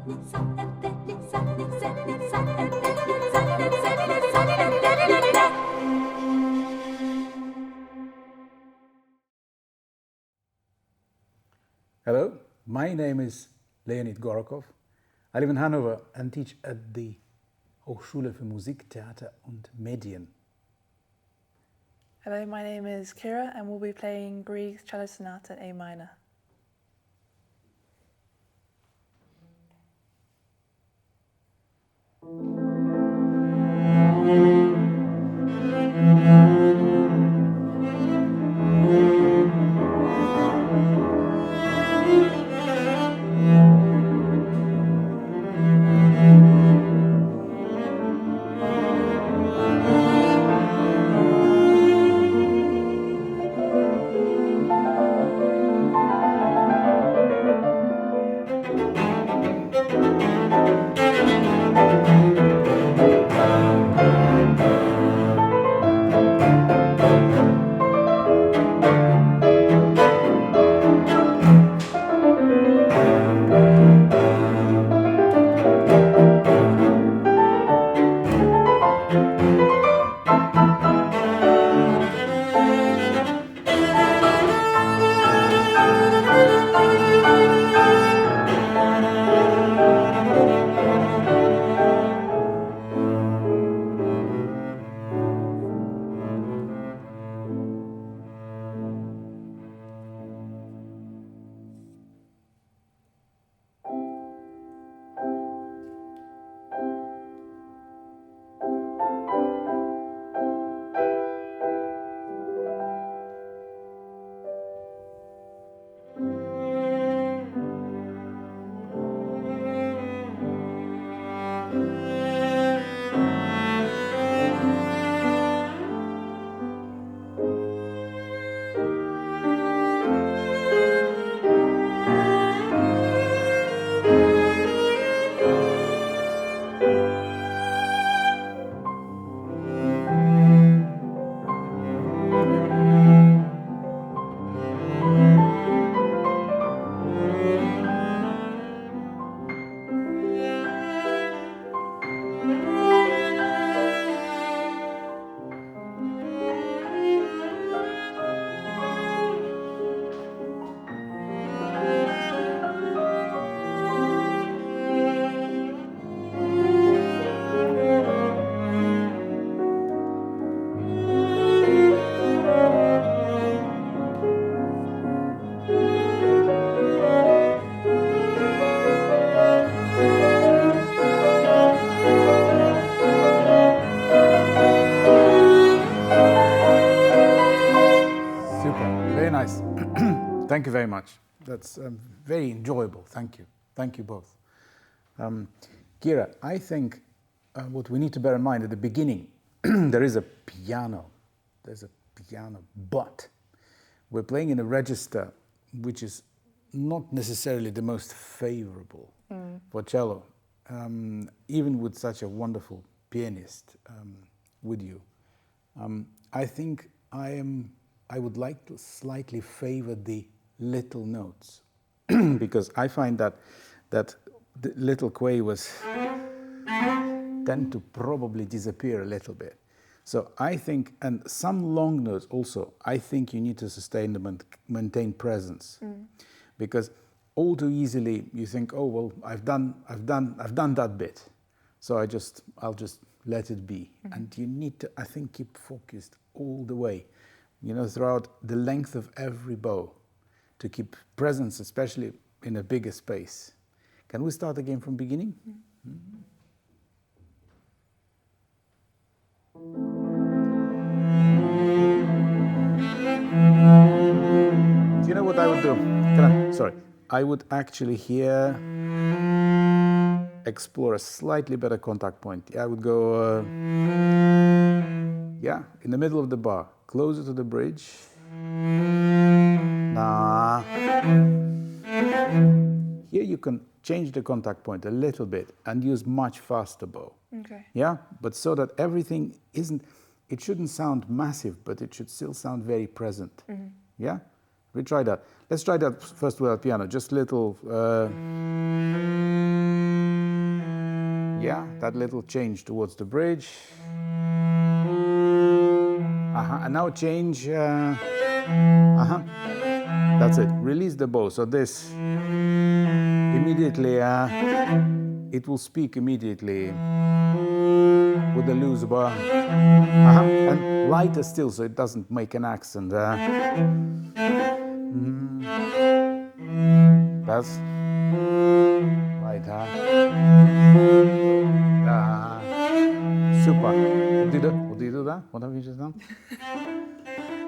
Hello, my name is Leonid Gorokhov. I live in Hanover and teach at the Hochschule für Musik, Theater und Medien. Hello, my name is Ciàra and we'll be playing Grieg's Cello Sonata in A minor. Thank you very much. That's very enjoyable. Thank you. Thank you both. Ciàra, I think what we need to bear in mind at the beginning, there is a piano. There's a piano, but we're playing in a register which is not necessarily the most favorable for cello, even with such a wonderful pianist with you. I think I would like to slightly favor the little notes because I find that the little quavers tend to probably disappear a little bit. So I think, and some long notes also, I think you need to sustain the maintain presence, because all too easily you think, oh well, I've done that bit, so I'll just let it be, and you need to, I think, keep focused all the way, throughout the length of every bow, to keep presence, especially in a bigger space. Can we start again from beginning? Do you know what I would do? I would actually here explore a slightly better contact point. I would go, in the middle of the bar, closer to the bridge. Nah. Here you can change the contact point a little bit and use much faster bow. Okay. Yeah, but so that everything it shouldn't sound massive, but it should still sound very present. Yeah? We try that. Let's try that first without piano, just little. Yeah, that little change towards the bridge. And now change. That's it. Release the bow. So this immediately, it will speak immediately with the loose bow. And lighter still, so it doesn't make an accent. That's right. Super. Did you do that? What have you just done?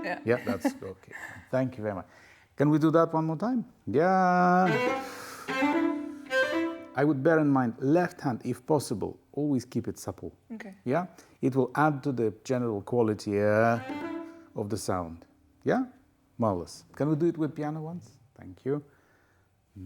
Yeah. Yeah, that's okay. Thank you very much. Can we do that one more time? Yeah. I would bear in mind, left hand, if possible, always keep it supple. Okay. Yeah? It will add to the general quality of the sound. Yeah? Marvelous. Can we do it with piano once? Thank you. Do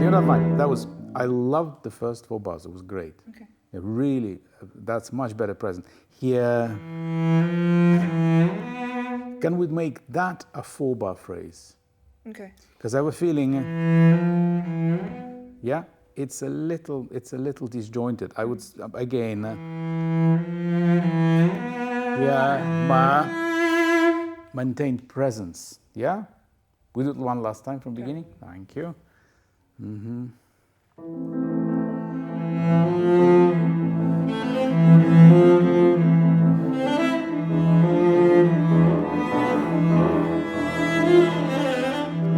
you know what? That was, I loved the first 4 bars. It was great. Okay. It really, that's much better present. Here, can we make that a 4-bar phrase? Okay. Because I have a feeling, yeah, it's a little disjointed. I would, again, maintain presence. Yeah? We did one last time from beginning. Thank you.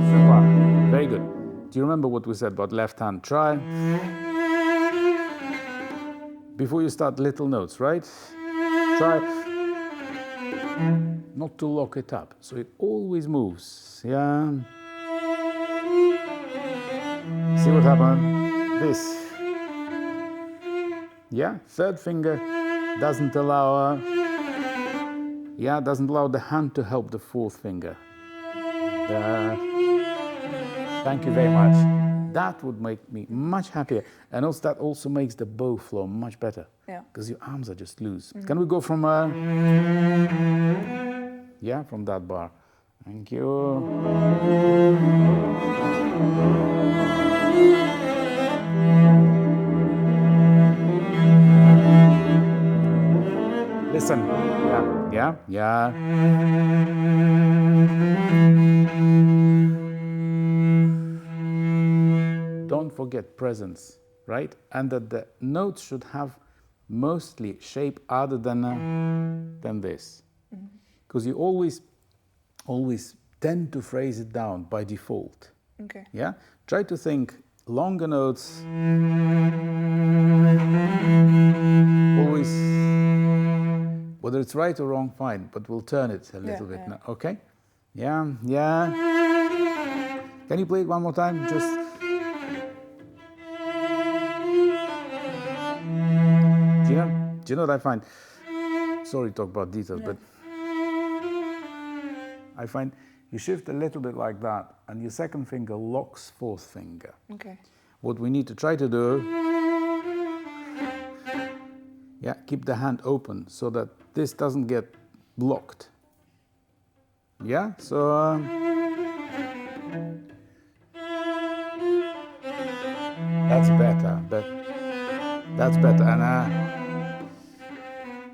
Super. Very good. Do you remember what we said about left hand? Try. Before you start, little notes, right? Try not to lock it up, so it always moves. Yeah. See what happened? This. Yeah. 3rd finger doesn't allow. Doesn't allow the hand to help the 4th finger. Thank you very much. That would make me much happier. And also that also makes the bow flow much better. Yeah. Because your arms are just loose. Can we go from from that bar? Thank you. Listen. Yeah. Don't forget presence, right? And that the notes should have mostly shape other than this. Because you always tend to phrase it down by default. Okay. Yeah? Try to think longer notes. Always, whether it's right or wrong, fine, but we'll turn it a little bit now. Okay? Yeah. Can you play it one more time? Just. Do you know what I find? Sorry to talk about details, but I find you shift a little bit like that, and your 2nd finger locks 4th finger. Okay. What we need to try to do, keep the hand open so that this doesn't get blocked. Yeah, so that's better. That's better, and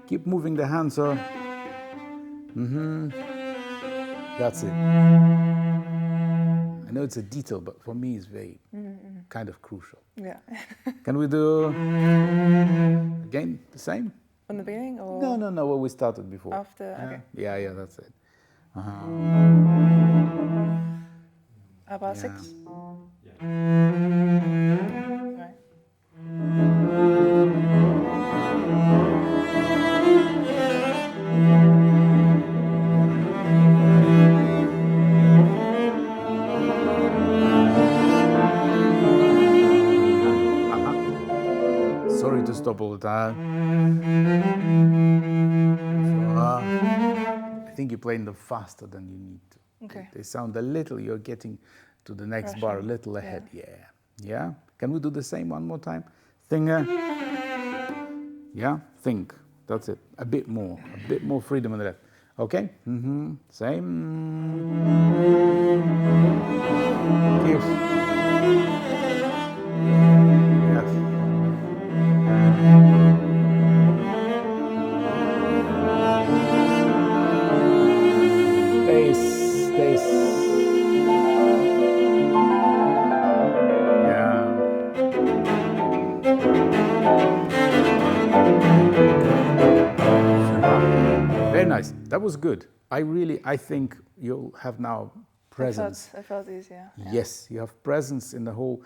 keep moving the hand. So, that's it. I know it's a detail, but for me, it's very kind of crucial. Yeah. Can we do again the same? From the beginning, or No. What we started before. after? Okay. Yeah. That's it. About 6. Yeah. Right. Sorry to stop all the time. So, I think you're playing them faster than you need to. Okay. They sound a little, you're getting to the next bar a little ahead. Yeah. Can we do the same one more time? Think. Think. That's it. A bit more freedom on the left. Okay? Same. Yes. Yes. Stays. Yeah. Very nice. That was good. I think you'll have now presence. I felt easier. Yeah. Yes, you have presence in the whole.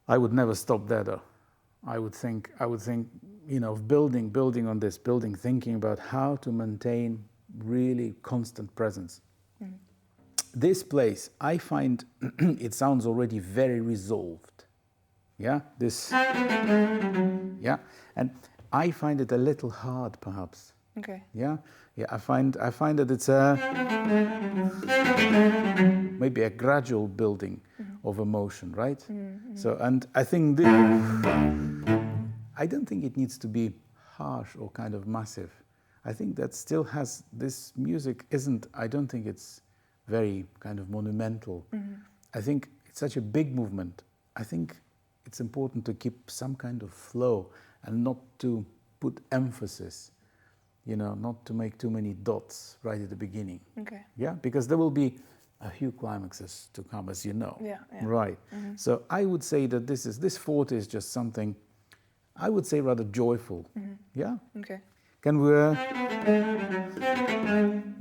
I would never stop there though. I would think, of building on this, thinking about how to maintain really constant presence. This place, I find it sounds already very resolved. Yeah, yeah, and I find it a little hard, perhaps. Okay. Yeah, I find that it's maybe a gradual building of emotion, right? So, and I think I don't think it needs to be harsh or kind of massive. I think that still has this music I don't think it's very kind of monumental. I think it's such a big movement. I think it's important to keep some kind of flow and not to put emphasis, not to make too many dots right at the beginning. Okay. Yeah, because there will be a few climaxes to come, as you know. Yeah. Right. So I would say that this forte is just something, I would say, rather joyful. Yeah. Okay. Can we?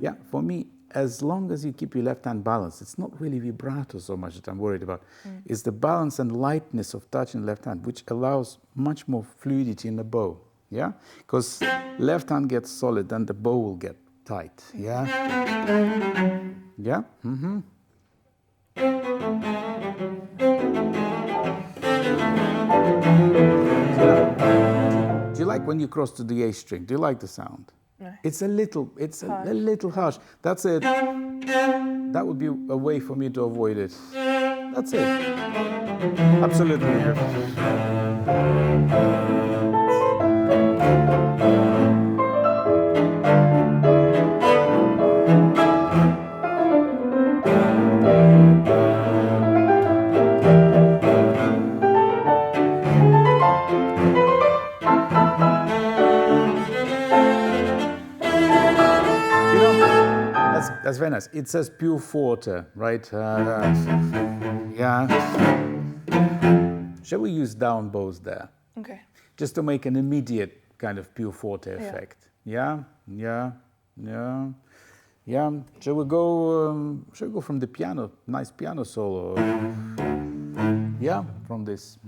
Yeah. For me, as long as you keep your left hand balanced, it's not really vibrato so much that I'm worried about. It's the balance and lightness of touch in the left hand, which allows much more fluidity in the bow. Yeah, because left hand gets solid, then the bow will get tight. Yeah. Yeah. Do you like when you cross to the A string? Do you like the sound? No. It's a little harsh. That's it. That would be a way for me to avoid it. That's it. Absolutely. That's very nice. It says pure forte, right? Yeah. Shall we use down bows there? Okay. Just to make an immediate kind of pure forte effect. Yeah. Shall we go from the piano? Nice piano solo. Yeah, from this.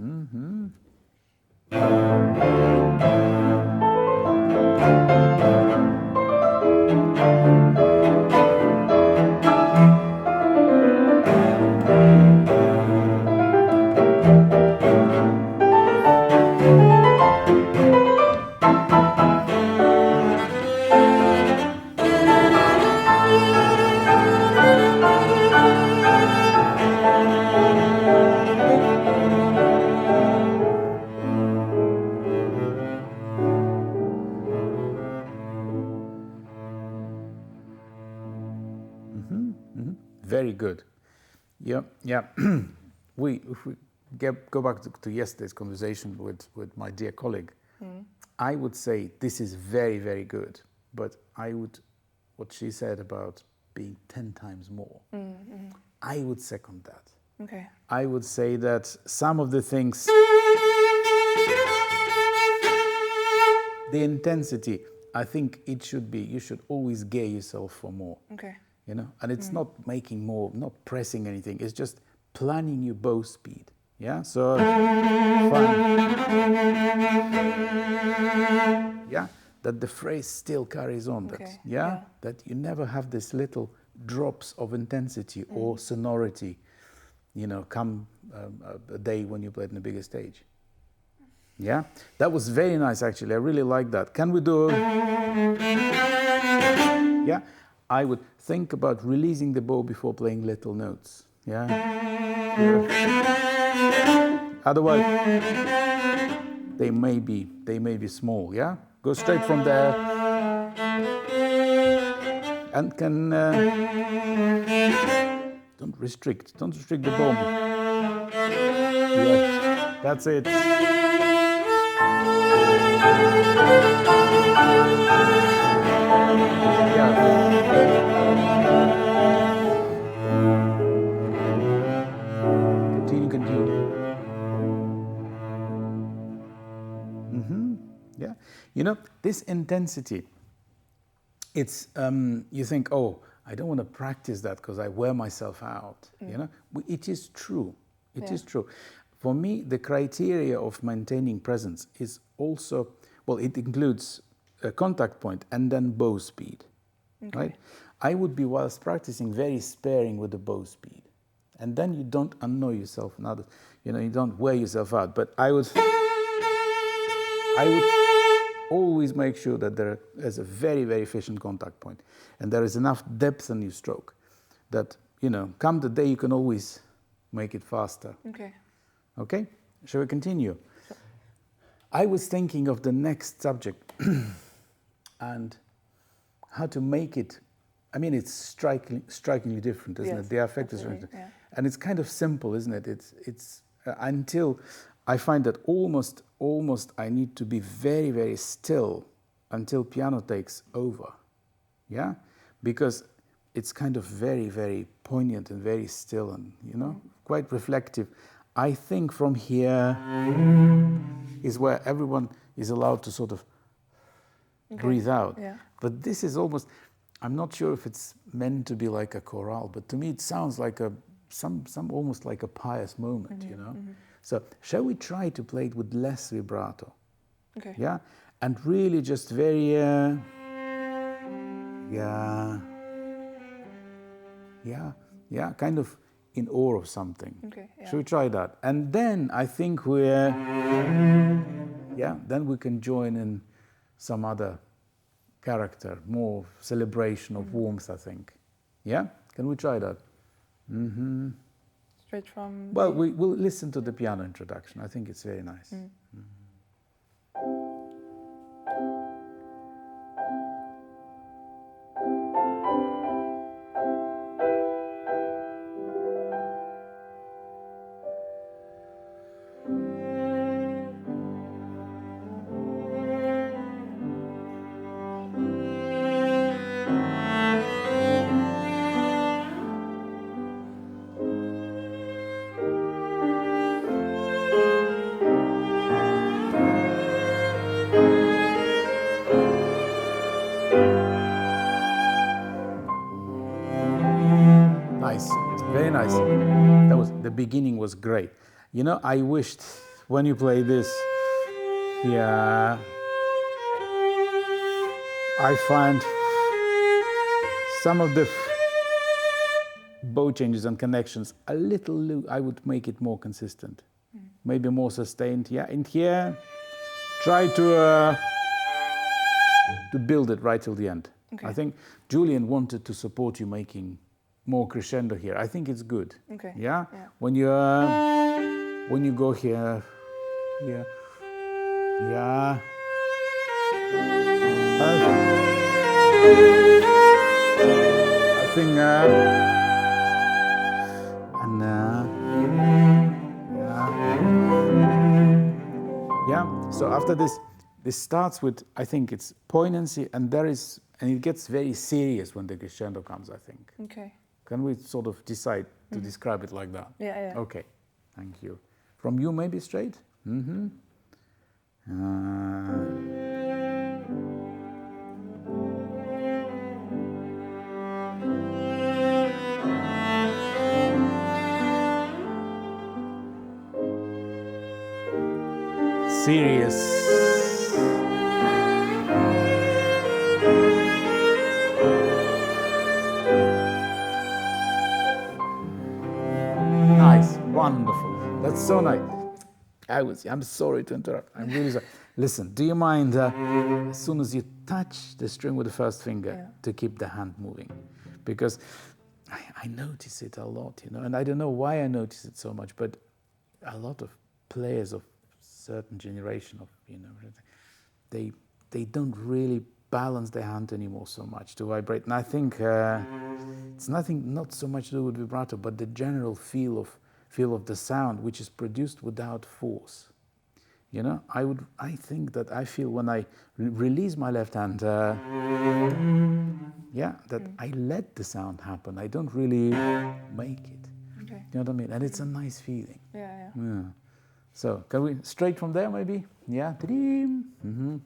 Very good. Yeah. If we go back to yesterday's conversation with my dear colleague, I would say this is very, very good. But what she said about being 10 times more, I would second that. Okay. I would say that some of the things, the intensity, I think it should be, you should always gear yourself for more. Okay. And it's not making more, not pressing anything. It's just planning your bow speed. Yeah, so fun. Yeah, that the phrase still carries on. Okay. That that you never have this little drops of intensity or sonority. Come a day when you play it on a bigger stage. Yeah, that was very nice. Actually, I really like that. Can we do? Yeah. I would think about releasing the bow before playing little notes. Yeah. Otherwise, they may be small. Yeah. Go straight from there. And can... don't restrict the bomb. Yeah, that's it. Yeah. Continue. Yeah. You know, this intensity, it's, you think, oh, I don't want to practice that because I wear myself out, you know? It is true. It is true. For me, the criteria of maintaining presence is also, well, it includes a contact point and then bow speed, right? I would be, whilst practicing, very sparing with the bow speed. And then you don't annoy yourself, you know, you don't wear yourself out. But I would always make sure that there is a very, very efficient contact point and there is enough depth in your stroke that, you know, come the day you can always make it faster. Okay? Shall we continue? Sure. I was thinking of the next subject and how to make it. I mean, it's strikingly different, isn't it? The effect is different. Yeah. And it's kind of simple, isn't it? It's until I find that almost I need to be very, very still until piano takes over. Yeah? Because it's kind of very, very poignant and very still and, you know, quite reflective. I think from here is where everyone is allowed to sort of breathe out. Yeah. But this is almost, I'm not sure if it's meant to be like a chorale, but to me it sounds like some almost like a pious moment, you know? So shall we try to play it with less vibrato? Okay. Yeah? And really just very, kind of in awe of something. Okay. Yeah. Shall we try that? And then I think then we can join in some other character, more celebration of warmth, I think. Yeah? Can we try that? Straight from... Well, we'll listen to the piano introduction. I think it's very nice. Nice, very nice. The beginning was great. You know, I wished when you play this, I find some of the bow changes and connections a little, I would make it more consistent, maybe more sustained. Yeah, and here, try to build it right till the end. Okay. I think Julian wanted to support you making more crescendo here. I think it's good. Okay. Yeah? When you go here, I think so after this starts with, I think it's poignancy, and it gets very serious when the crescendo comes, I think. Okay. Can we sort of decide to describe it like that? Yeah. Okay, thank you. From you, maybe straight? Serious. Wonderful. That's so nice. I'm sorry to interrupt. I'm really sorry. Listen, do you mind as soon as you touch the string with the first finger to keep the hand moving? Because I notice it a lot, you know, and I don't know why I notice it so much, but a lot of players of certain generation of, you know, they don't really balance their hand anymore so much to vibrate. And I think it's not so much to do with vibrato, but the general feel of the sound, which is produced without force. You know, I think that I feel when I release my left hand, that I let the sound happen. I don't really make it. Okay. You know what I mean? And it's a nice feeling. Yeah. So can we straight from there maybe? Yeah. Mm-hmm.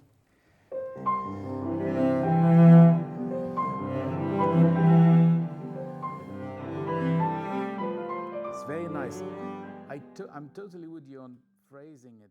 It's very nice. I'm totally with you on phrasing it.